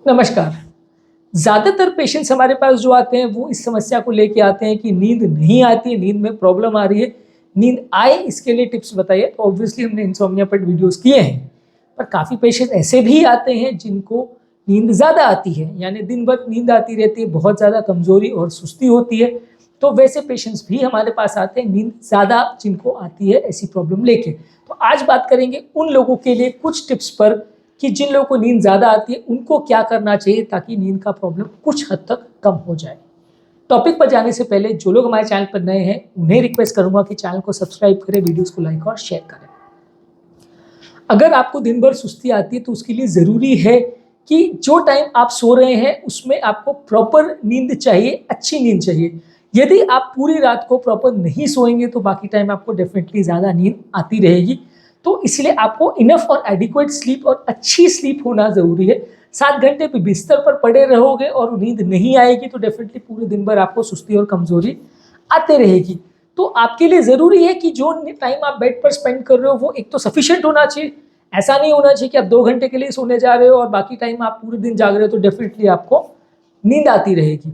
नमस्कार। ज़्यादातर पेशेंट्स हमारे पास जो आते हैं वो इस समस्या को लेके आते हैं कि नींद नहीं आती है, नींद में प्रॉब्लम आ रही है, नींद आए इसके लिए टिप्स बताइए। तो ऑब्वियसली हमने इंसोम्निया पर वीडियोस किए हैं, पर काफ़ी पेशेंट्स ऐसे भी आते हैं जिनको नींद ज़्यादा आती है, यानी दिन भर नींद आती रहती है, बहुत ज़्यादा कमज़ोरी और सुस्ती होती है। तो वैसे पेशेंट्स भी हमारे पास आते हैं नींद ज़्यादा जिनको आती है ऐसी प्रॉब्लम लेके। तो आज बात करेंगे उन लोगों के लिए कुछ टिप्स पर कि जिन लोगों को नींद ज़्यादा आती है उनको क्या करना चाहिए ताकि नींद का प्रॉब्लम कुछ हद तक कम हो जाए। टॉपिक पर जाने से पहले जो लोग हमारे चैनल पर नए हैं उन्हें रिक्वेस्ट करूंगा कि चैनल को सब्सक्राइब करें, वीडियोस को लाइक और शेयर करें। अगर आपको दिन भर सुस्ती आती है तो उसके लिए ज़रूरी है कि जो टाइम आप सो रहे हैं उसमें आपको प्रॉपर नींद चाहिए, अच्छी नींद चाहिए। यदि आप पूरी रात को प्रॉपर नहीं सोएंगे तो बाकी टाइम आपको डेफिनेटली ज़्यादा नींद आती रहेगी। तो इसलिए आपको इनफ और एडिक्वेट स्लीप और अच्छी स्लीप होना ज़रूरी है। 7 घंटे पे बिस्तर पर पड़े रहोगे और नींद नहीं आएगी तो डेफिनेटली पूरे दिन भर आपको सुस्ती और कमज़ोरी आते रहेगी। तो आपके लिए ज़रूरी है कि जो टाइम आप बेड पर स्पेंड कर रहे हो वो एक तो सफिशिएंट होना चाहिए। ऐसा नहीं होना चाहिए कि आप 2 घंटे के लिए सोने जा रहे हो और बाकी टाइम आप पूरे दिन जाग रहे हो, तो डेफिनेटली आपको नींद आती रहेगी।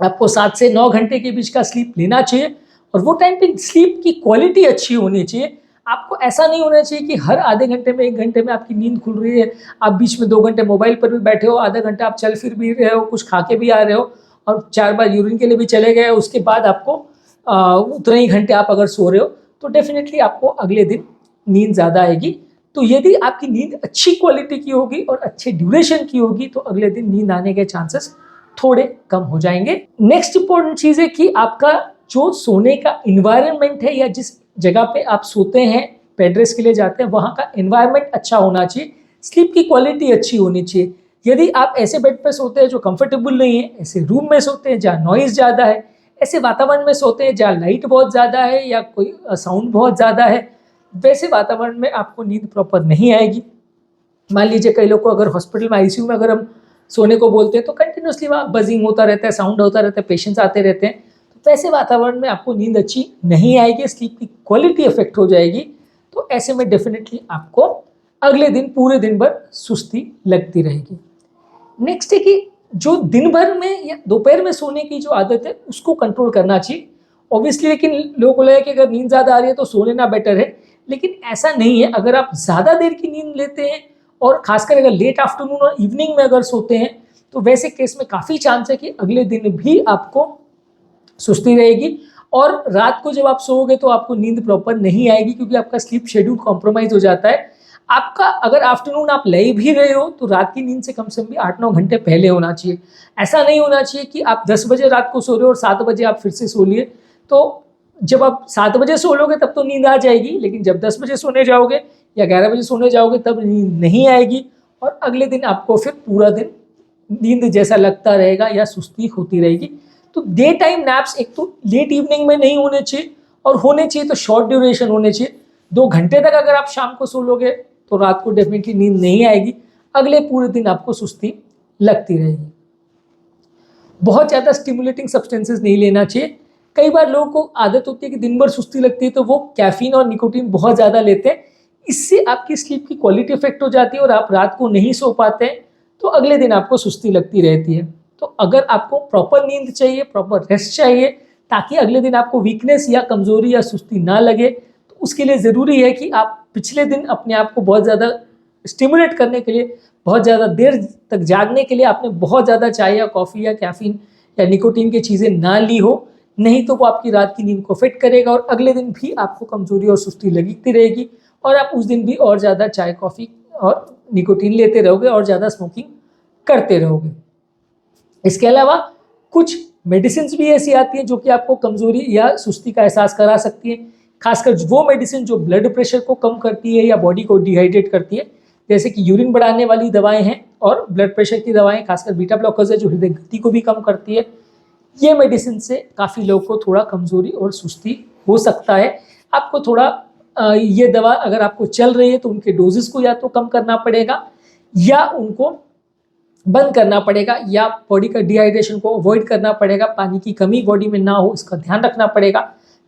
आपको 7 से 9 घंटे के बीच का स्लीप लेना चाहिए और वो टाइम पे स्लीप की क्वालिटी अच्छी होनी चाहिए। आपको ऐसा नहीं होना चाहिए कि हर आधे घंटे में 1 घंटे में आपकी नींद खुल रही है, आप बीच में 2 घंटे मोबाइल पर भी बैठे हो, आधा घंटा आप चल फिर भी रहे हो, कुछ खा के भी आ रहे हो और 4 बार यूरिन के लिए भी चले गए, उसके बाद आपको उतने ही घंटे आप अगर सो रहे हो तो डेफिनेटली आपको अगले दिन नींद ज़्यादा आएगी। तो यदि आपकी नींद अच्छी क्वालिटी की होगी और अच्छे ड्यूरेशन की होगी तो अगले दिन नींद आने के चांसेस थोड़े कम हो जाएंगे। नेक्स्ट इंपॉर्टेंट चीज़ है कि आपका जो सोने का इन्वायरमेंट है या जिस जगह पे आप सोते हैं, बेड रेस्ट के लिए जाते हैं, वहाँ का एनवायरनमेंट अच्छा होना चाहिए, स्लीप की क्वालिटी अच्छी होनी चाहिए। यदि आप ऐसे बेड पे सोते हैं जो कंफर्टेबल नहीं है, ऐसे रूम में सोते हैं जहाँ नॉइज़ ज़्यादा है, ऐसे वातावरण में सोते हैं जहाँ लाइट बहुत ज़्यादा है या कोई साउंड बहुत ज़्यादा है, वैसे वातावरण में आपको नींद प्रॉपर नहीं आएगी। मान लीजिए कई लोग को अगर हॉस्पिटल में आईसीयू में अगर हम सोने को बोलते हैं तो कंटिन्यूसली वहाँ बजिंग होता रहता है, साउंड होता रहता है, पेशेंट्स आते रहते हैं, तो ऐसे वातावरण में आपको नींद अच्छी नहीं आएगी, स्लीप की क्वालिटी अफेक्ट हो जाएगी। तो ऐसे में डेफिनेटली आपको अगले दिन पूरे दिन भर सुस्ती लगती रहेगी। नेक्स्ट है कि जो दिन भर में या दोपहर में सोने की जो आदत है उसको कंट्रोल करना चाहिए ऑब्वियसली। लेकिन लोगों को लगे कि अगर नींद ज़्यादा आ रही है तो सो लेना बेटर है, लेकिन ऐसा नहीं है। अगर आप ज़्यादा देर की नींद लेते हैं और खासकर अगर लेट आफ्टरनून और इवनिंग में अगर सोते हैं तो वैसे केस में काफ़ी चांस है कि अगले दिन भी आपको सुस्ती रहेगी और रात को जब आप सोओगे तो आपको नींद प्रॉपर नहीं आएगी क्योंकि आपका स्लीप शेड्यूल कॉम्प्रोमाइज़ हो जाता है। आपका अगर आफ्टरनून आप ले भी रहे हो तो रात की नींद से कम से कम भी 8-9 घंटे पहले होना चाहिए। ऐसा नहीं होना चाहिए कि आप 10 बजे रात को सो रहे हो और 7 बजे आप फिर से सो लिए। तो जब आप 7 बजे सो लोगे तब तो नींद आ जाएगी, लेकिन जब 10 बजे सोने जाओगे या 11 बजे सोने जाओगे तब नींद नहीं आएगी और अगले दिन आपको फिर पूरा दिन नींद जैसा लगता रहेगा या सुस्ती होती रहेगी। तो डे टाइम नैप्स एक तो लेट इवनिंग में नहीं होने चाहिए और होने चाहिए तो शॉर्ट ड्यूरेशन होने चाहिए। 2 घंटे तक अगर आप शाम को सो लोगे तो रात को डेफिनेटली नींद नहीं आएगी, अगले पूरे दिन आपको सुस्ती लगती रहेगी। बहुत ज़्यादा स्टिमुलेटिंग सब्सटेंसेस नहीं लेना चाहिए। कई बार लोगों को आदत होती है कि दिन भर सुस्ती लगती है तो वो कैफीन और निकोटीन बहुत ज़्यादा लेते हैं, इससे आपकी स्लीप की क्वालिटी इफेक्ट हो जाती है और आप रात को नहीं सो पाते हैं तो अगले दिन आपको सुस्ती लगती रहती है। तो अगर आपको प्रॉपर नींद चाहिए, प्रॉपर रेस्ट चाहिए ताकि अगले दिन आपको वीकनेस या कमज़ोरी या सुस्ती ना लगे, तो उसके लिए ज़रूरी है कि आप पिछले दिन अपने आप को बहुत ज़्यादा स्टिमुलेट करने के लिए, बहुत ज़्यादा देर तक जागने के लिए आपने बहुत ज़्यादा चाय या कॉफ़ी या कैफीन या निकोटीन की चीज़ें ना ली हो, नहीं तो वो आपकी रात की नींद को अफेक्ट करेगा और अगले दिन भी आपको कमज़ोरी और सुस्ती लगती रहेगी और आप उस दिन भी और ज़्यादा चाय, कॉफ़ी और निकोटीन लेते रहोगे और ज़्यादा स्मोकिंग करते रहोगे। इसके अलावा कुछ मेडिसिन भी ऐसी आती हैं जो कि आपको कमज़ोरी या सुस्ती का एहसास करा सकती हैं, खासकर वो मेडिसिन जो ब्लड प्रेशर को कम करती है या बॉडी को डिहाइड्रेट करती है, जैसे कि यूरिन बढ़ाने वाली दवाएं हैं और ब्लड प्रेशर की दवाएं, खासकर बीटा ब्लॉकर्स है जो हृदय गति को भी कम करती है। ये मेडिसिन से काफ़ी लोगों को थोड़ा कमज़ोरी और सुस्ती हो सकता है। आपको थोड़ा ये दवा अगर आपको चल रही है तो उनके डोजेस को या तो कम करना पड़ेगा या उनको बंद करना पड़ेगा या बॉडी का डिहाइड्रेशन को अवॉइड करना पड़ेगा, पानी की कमी बॉडी में ना हो इसका ध्यान रखना पड़ेगा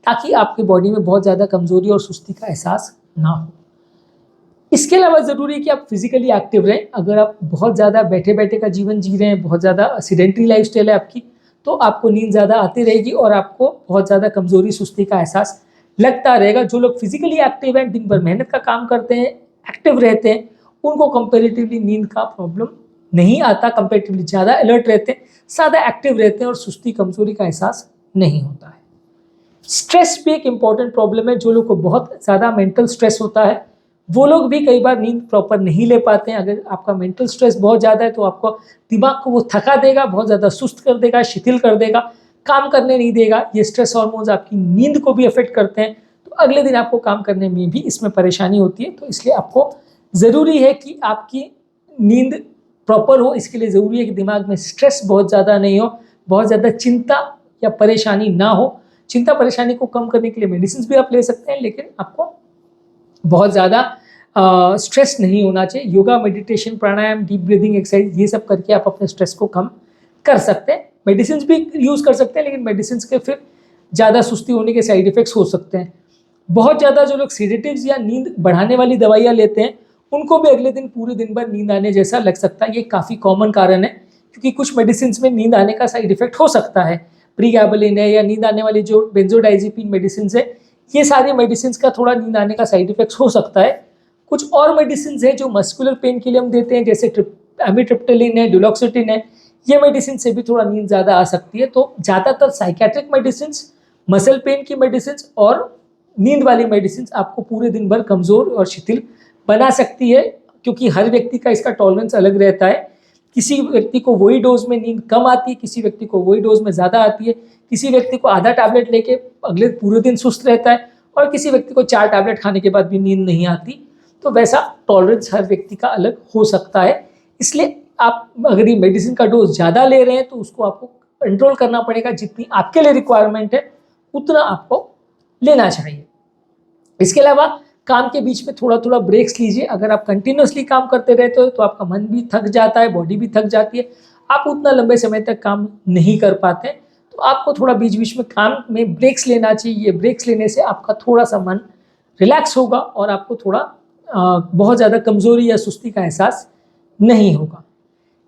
ताकि आपकी बॉडी में बहुत ज़्यादा कमज़ोरी और सुस्ती का एहसास ना हो। इसके अलावा ज़रूरी है कि आप फिजिकली एक्टिव रहें। अगर आप बहुत ज़्यादा बैठे बैठे का जीवन जी रहे हैं, बहुत ज़्यादा सीडेंटरी लाइफस्टाइल है आपकी, तो आपको नींद ज़्यादा आती रहेगी और आपको बहुत ज़्यादा कमज़ोरी सुस्ती का एहसास लगता रहेगा। जो लोग फिजिकली एक्टिव हैं, दिन भर मेहनत का काम करते हैं, एक्टिव रहते हैं, उनको कंपेरेटिवली नींद का प्रॉब्लम नहीं आता, कंपेरेटिवली ज़्यादा अलर्ट रहते हैं, ज़्यादा एक्टिव रहते हैं और सुस्ती कमज़ोरी का एहसास नहीं होता है। स्ट्रेस भी एक इम्पॉर्टेंट प्रॉब्लम है। जो लोग को बहुत ज़्यादा मेंटल स्ट्रेस होता है, वो लोग भी कई बार नींद प्रॉपर नहीं ले पाते हैं। अगर आपका मेंटल स्ट्रेस बहुत ज़्यादा है तो आपको दिमाग को वो थका देगा, बहुत ज़्यादा सुस्त कर देगा, शिथिल कर देगा, काम करने नहीं देगा। ये स्ट्रेस हार्मोन्स आपकी नींद को भी अफेक्ट करते हैं, तो अगले दिन आपको काम करने में भी इसमें परेशानी होती है। तो इसलिए आपको ज़रूरी है कि आपकी नींद प्रॉपर हो। इसके लिए ज़रूरी है कि दिमाग में स्ट्रेस बहुत ज़्यादा नहीं हो, बहुत ज़्यादा चिंता या परेशानी ना हो। चिंता परेशानी को कम करने के लिए मेडिसिन भी आप ले सकते हैं, लेकिन आपको बहुत ज़्यादा स्ट्रेस नहीं होना चाहिए। योगा, मेडिटेशन, प्राणायाम, डीप ब्रीदिंग एक्सरसाइज, ये सब करके आप अपने स्ट्रेस को कम कर सकते हैं। मेडिसिन भी यूज़ कर सकते हैं, लेकिन मेडिसिन के फिर ज़्यादा सुस्ती होने के साइड इफ़ेक्ट्स हो सकते हैं। बहुत ज़्यादा जो लोग सेडेटिव्स या नींद बढ़ाने वाली दवाइयाँ लेते हैं, उनको भी अगले दिन पूरे दिन भर नींद आने जैसा लग सकता है। ये काफ़ी कॉमन कारण है, क्योंकि कुछ मेडिसिन में नींद आने का साइड इफेक्ट हो सकता है। प्रीगैबलिन है या नींद आने वाली जो बेंजोडाइजिपिन मेडिसिन है, ये सारी मेडिसिन का थोड़ा नींद आने का साइड इफेक्ट हो सकता है। कुछ और मेडिसिन है जो मस्कुलर पेन के लिए हम देते हैं, जैसे एमिट्रिप्टिलिन है, डुलोक्सिटिन है, ये मेडिसिन से भी थोड़ा नींद ज़्यादा आ सकती है। तो ज़्यादातर साइकेट्रिक मेडिसिन, मसल पेन की मेडिसिन और नींद वाली मेडिसिन आपको पूरे दिन भर कमज़ोर और शिथिल बना सकती है, क्योंकि हर व्यक्ति का इसका टॉलरेंस अलग रहता है। किसी व्यक्ति को वही डोज में नींद कम आती है, किसी व्यक्ति को वही डोज में ज़्यादा आती है, किसी व्यक्ति को आधा टैबलेट लेके अगले पूरे दिन सुस्त रहता है और किसी व्यक्ति को 4 टैबलेट खाने के बाद भी नींद नहीं आती। तो वैसा टॉलरेंस हर व्यक्ति का अलग हो सकता है। इसलिए आप अगर ये मेडिसिन का डोज ज़्यादा ले रहे हैं तो उसको आपको कंट्रोल करना पड़ेगा। जितनी आपके लिए रिक्वायरमेंट है उतना आपको लेना चाहिए। इसके अलावा काम के बीच में थोड़ा थोड़ा ब्रेक्स लीजिए। अगर आप कंटिन्यूसली काम करते रहते हो तो आपका मन भी थक जाता है, बॉडी भी थक जाती है, आप उतना लंबे समय तक काम नहीं कर पाते। तो आपको थोड़ा बीच बीच में काम में ब्रेक्स लेना चाहिए। ये ब्रेक्स लेने से आपका थोड़ा सा मन रिलैक्स होगा और आपको थोड़ा बहुत ज़्यादा कमज़ोरी या सुस्ती का एहसास नहीं होगा।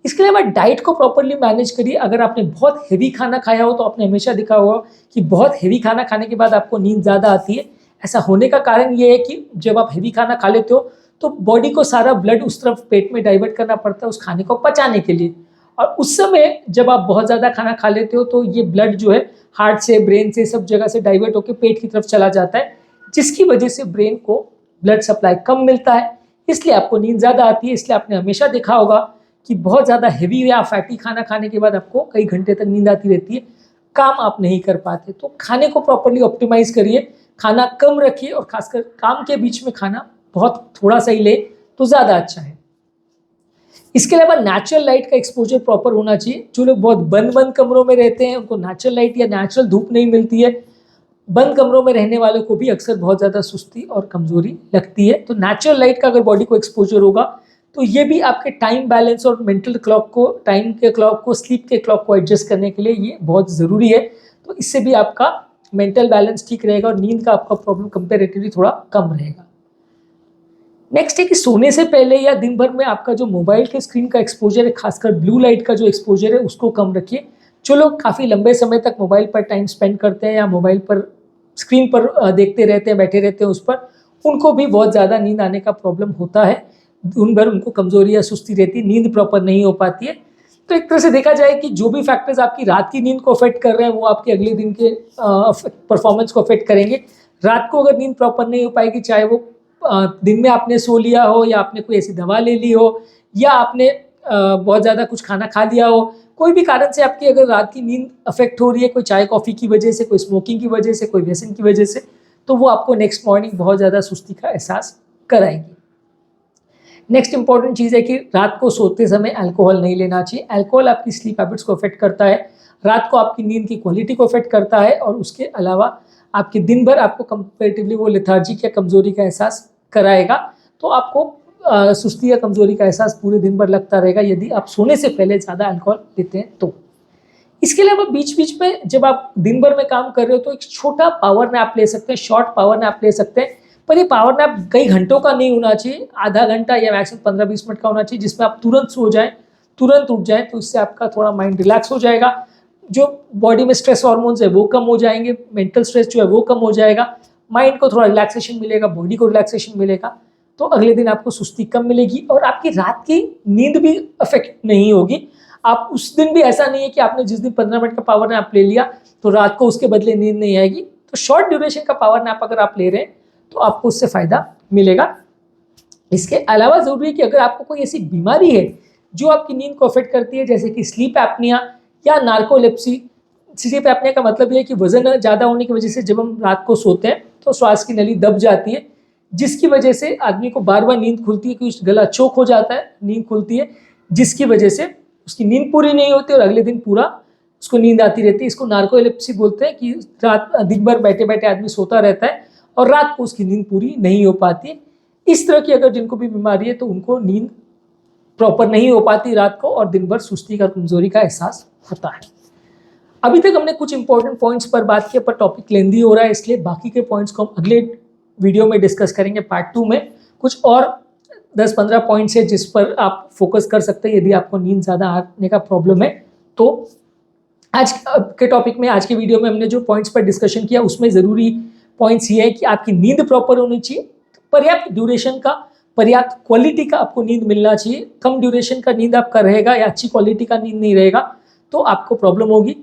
इसके अलावा डाइट को प्रॉपरली मैनेज करिए। अगर आपने बहुत हेवी खाना खाया हो तो आपने हमेशा देखा होगा कि बहुत हेवी खाना खाने के बाद आपको नींद ज़्यादा आती है। ऐसा होने का कारण ये है कि जब आप हेवी खाना खा लेते हो तो बॉडी को सारा ब्लड उस तरफ पेट में डाइवर्ट करना पड़ता है उस खाने को पचाने के लिए, और उस समय जब आप बहुत ज़्यादा खाना खा लेते हो तो ये ब्लड जो है हार्ट से, ब्रेन से, सब जगह से डाइवर्ट होकर पेट की तरफ चला जाता है, जिसकी वजह से ब्रेन को ब्लड सप्लाई कम मिलता है, इसलिए आपको नींद ज़्यादा आती है। इसलिए आपने हमेशा देखा होगा कि बहुत ज़्यादा हेवी या फैटी खाना खाने के बाद आपको कई घंटे तक नींद आती रहती है, काम आप नहीं कर पाते। तो खाने को प्रॉपरली ऑप्टिमाइज करिए, खाना कम रखिए और खासकर काम के बीच में खाना बहुत थोड़ा सा ही ले तो ज़्यादा अच्छा है। इसके अलावा नेचुरल लाइट का एक्सपोजर प्रॉपर होना चाहिए। जो लोग बहुत बंद बंद कमरों में रहते हैं उनको नेचुरल लाइट या नेचुरल धूप नहीं मिलती है। बंद कमरों में रहने वालों को भी अक्सर बहुत ज़्यादा सुस्ती और कमज़ोरी लगती है। तो नेचुरल लाइट का अगर बॉडी को एक्सपोजर होगा तो ये भी आपके टाइम बैलेंस और मेंटल क्लॉक को, टाइम के क्लॉक को, स्लीप के क्लॉक को एडजस्ट करने के लिए ये बहुत ज़रूरी है। तो इससे भी आपका मेंटल बैलेंस ठीक रहेगा और नींद का आपका प्रॉब्लम कंपेरेटिवली थोड़ा कम रहेगा। नेक्स्ट है कि सोने से पहले या दिन भर में आपका जो मोबाइल के स्क्रीन का एक्सपोजर है, खासकर ब्लू लाइट का जो एक्सपोजर है, उसको कम रखिए। जो लोग काफ़ी लंबे समय तक मोबाइल पर टाइम स्पेंड करते हैं या मोबाइल पर स्क्रीन पर देखते रहते हैं, बैठे रहते हैं उस पर, उनको भी बहुत ज़्यादा नींद आने का प्रॉब्लम होता है। दिन भर उनको कमज़ोरी या सुस्ती रहती है, नींद प्रॉपर नहीं हो पाती है। तो एक तरह से देखा जाए कि जो भी फैक्टर्स आपकी रात की नींद को अफेक्ट कर रहे हैं वो आपके अगले दिन के परफॉर्मेंस को अफेक्ट करेंगे। रात को अगर नींद प्रॉपर नहीं हो पाएगी, चाहे वो दिन में आपने सो लिया हो या आपने कोई ऐसी दवा ले ली हो या आपने बहुत ज़्यादा कुछ खाना खा लिया हो, कोई भी कारण से आपकी अगर रात की नींद अफेक्ट हो रही है, कोई चाय कॉफ़ी की वजह से, कोई स्मोकिंग की वजह से, कोई व्यसन की वजह से, तो वो आपको नेक्स्ट मॉर्निंग बहुत ज़्यादा सुस्ती का एहसास कराएगी। नेक्स्ट इंपॉर्टेंट चीज़ है कि रात को सोते समय अल्कोहल नहीं लेना चाहिए। अल्कोहल आपकी स्लीप हैबिट्स को अफेक्ट करता है, रात को आपकी नींद की क्वालिटी को अफेक्ट करता है और उसके अलावा आपके दिन भर आपको कंपेरेटिवली वो लेथार्जिक या कमज़ोरी का एहसास कराएगा। तो आपको सुस्ती या कमज़ोरी का एहसास पूरे दिन भर लगता रहेगा यदि आप सोने से पहले ज़्यादा अल्कोहल लेते हैं तो। इसके अलावा बीच बीच में जब आप दिन भर में काम कर रहे हो तो एक छोटा पावर नैप ले सकते हैं, शॉर्ट पावर नैप ले सकते हैं, पर ये पावर नैप कई घंटों का नहीं होना चाहिए, आधा घंटा या मैक्सिमम 15-20 मिनट का होना चाहिए, जिसमें आप तुरंत सो जाएं, तुरंत उठ जाएं, तो इससे आपका थोड़ा माइंड रिलैक्स हो जाएगा। जो बॉडी में स्ट्रेस हार्मोन्स है वो कम हो जाएंगे, मेंटल स्ट्रेस जो है वो कम हो जाएगा, माइंड को थोड़ा रिलैक्सेशन मिलेगा, बॉडी को रिलैक्सेशन मिलेगा, तो अगले दिन आपको सुस्ती कम मिलेगी और आपकी रात की नींद भी अफेक्ट नहीं होगी। आप उस दिन भी ऐसा नहीं है कि आपने जिस दिन 15 मिनट का पावर नैप ले लिया तो रात को उसके बदले नींद नहीं आएगी। तो शॉर्ट ड्यूरेशन का पावर नैप अगर आप ले रहे हैं तो आपको उससे फ़ायदा मिलेगा। इसके अलावा ज़रूरी है कि अगर आपको कोई ऐसी बीमारी है जो आपकी नींद को अफेक्ट करती है, जैसे कि स्लीप एपनिया या नार्कोलेप्सी। स्लीप एपनिया का मतलब ये है कि वजन ज़्यादा होने की वजह से जब हम रात को सोते हैं तो श्वास की नली दब जाती है, जिसकी वजह से आदमी को बार बार नींद खुलती है, क्योंकि गला चोक हो जाता है, नींद खुलती है, जिसकी वजह से उसकी नींद पूरी नहीं होती और अगले दिन पूरा उसको नींद आती रहती है। इसको नार्कोलेप्सी बोलते हैं कि रात दिन भर बैठे बैठे आदमी सोता रहता है और रात को उसकी नींद पूरी नहीं हो पाती। इस तरह की अगर जिनको भी बीमारी है तो उनको नींद प्रॉपर नहीं हो पाती रात को और दिन भर सुस्ती का, कमजोरी का एहसास होता है। अभी तक हमने कुछ इंपॉर्टेंट पॉइंट्स पर बात की, पर टॉपिक लेंदी हो रहा है, इसलिए बाकी के पॉइंट्स को हम अगले वीडियो में डिस्कस करेंगे। पार्ट 2 में कुछ और 10-15 पॉइंट्स है जिस पर आप फोकस कर सकते हैं यदि आपको नींद ज़्यादा आने का प्रॉब्लम है। तो आज के टॉपिक में, आज के वीडियो में हमने जो पॉइंट्स पर डिस्कशन किया उसमें ज़रूरी पॉइंट्स ये है कि आपकी नींद प्रॉपर होनी चाहिए, पर्याप्त ड्यूरेशन का, पर्याप्त क्वालिटी का आपको नींद मिलना चाहिए। कम ड्यूरेशन का नींद आपका रहेगा या अच्छी क्वालिटी का नींद नहीं रहेगा तो आपको प्रॉब्लम होगी।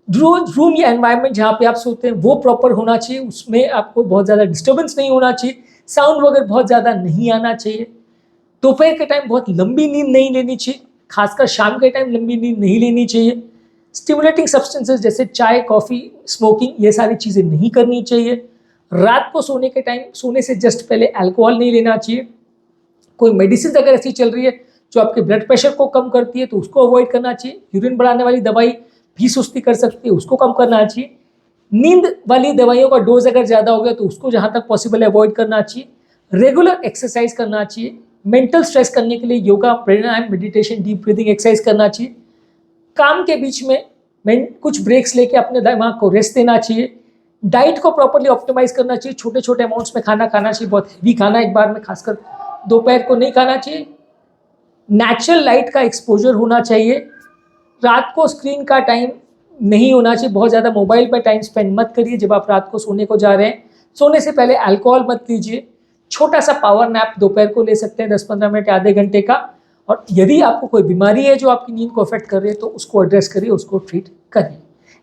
रूम या एनवायरनमेंट जहाँ पे आप सोते हैं वो प्रॉपर होना चाहिए, उसमें आपको बहुत ज़्यादा डिस्टर्बेंस नहीं होना चाहिए, साउंड वगैरह बहुत ज़्यादा नहीं आना चाहिए। दोपहर के टाइम बहुत लंबी नींद नहीं लेनी चाहिए, खासकर शाम के टाइम लंबी नींद नहीं लेनी चाहिए। स्टिमुलेटिंग सब्सटेंसेस जैसे चाय, कॉफ़ी, स्मोकिंग, ये सारी चीज़ें नहीं करनी चाहिए। रात को सोने के टाइम, सोने से जस्ट पहले अल्कोहल नहीं लेना चाहिए। कोई मेडिसिन अगर ऐसी चल रही है जो आपके ब्लड प्रेशर को कम करती है तो उसको अवॉइड करना चाहिए। यूरिन बढ़ाने वाली दवाई भी सुस्ती कर सकती है, उसको कम करना चाहिए। नींद वाली दवाइयों का डोज अगर ज़्यादा हो गया तो उसको जहाँ तक पॉसिबल है अवॉइड करना चाहिए। रेगुलर एक्सरसाइज करना चाहिए। मेंटल स्ट्रेस करने के लिए योगा, प्राणायाम, मेडिटेशन, डीप ब्रीदिंग एक्सरसाइज करना चाहिए। काम के बीच में कुछ ब्रेक्स लेके अपने दिमाग को रेस्ट देना चाहिए। डाइट को प्रॉपर्ली ऑप्टिमाइज करना चाहिए। छोटे छोटे अमाउंट्स में खाना खाना चाहिए, बहुत हैवी खाना एक बार में खासकर दोपहर को नहीं खाना चाहिए। नेचुरल लाइट का एक्सपोजर होना चाहिए। रात को स्क्रीन का टाइम नहीं होना चाहिए, बहुत ज़्यादा मोबाइल पर टाइम स्पेंड मत करिए जब आप रात को सोने को जा रहे हैं। सोने से पहले अल्कोहल मत लीजिए। छोटा सा पावर नैप दोपहर को ले सकते हैं 10-15 मिनट, आधे घंटे का। और यदि आपको कोई बीमारी है जो आपकी नींद को अफेक्ट कर रही है तो उसको एड्रेस करिए, उसको ट्रीट करिए।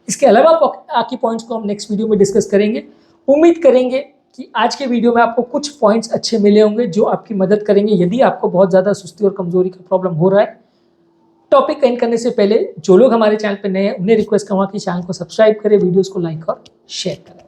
इसके अलावा बाकी पॉइंट्स को हम नेक्स्ट वीडियो में डिस्कस करेंगे। उम्मीद करेंगे कि आज के वीडियो में आपको कुछ पॉइंट्स अच्छे मिले होंगे जो आपकी मदद करेंगे यदि आपको बहुत ज़्यादा सुस्ती और कमजोरी का प्रॉब्लम हो रहा है। टॉपिक एंड करने से पहले जो लोग हमारे चैनल पर नए हैं उन्हें रिक्वेस्ट करूँगा कि चैनल को सब्सक्राइब करें, वीडियोज़ को लाइक और शेयर करें।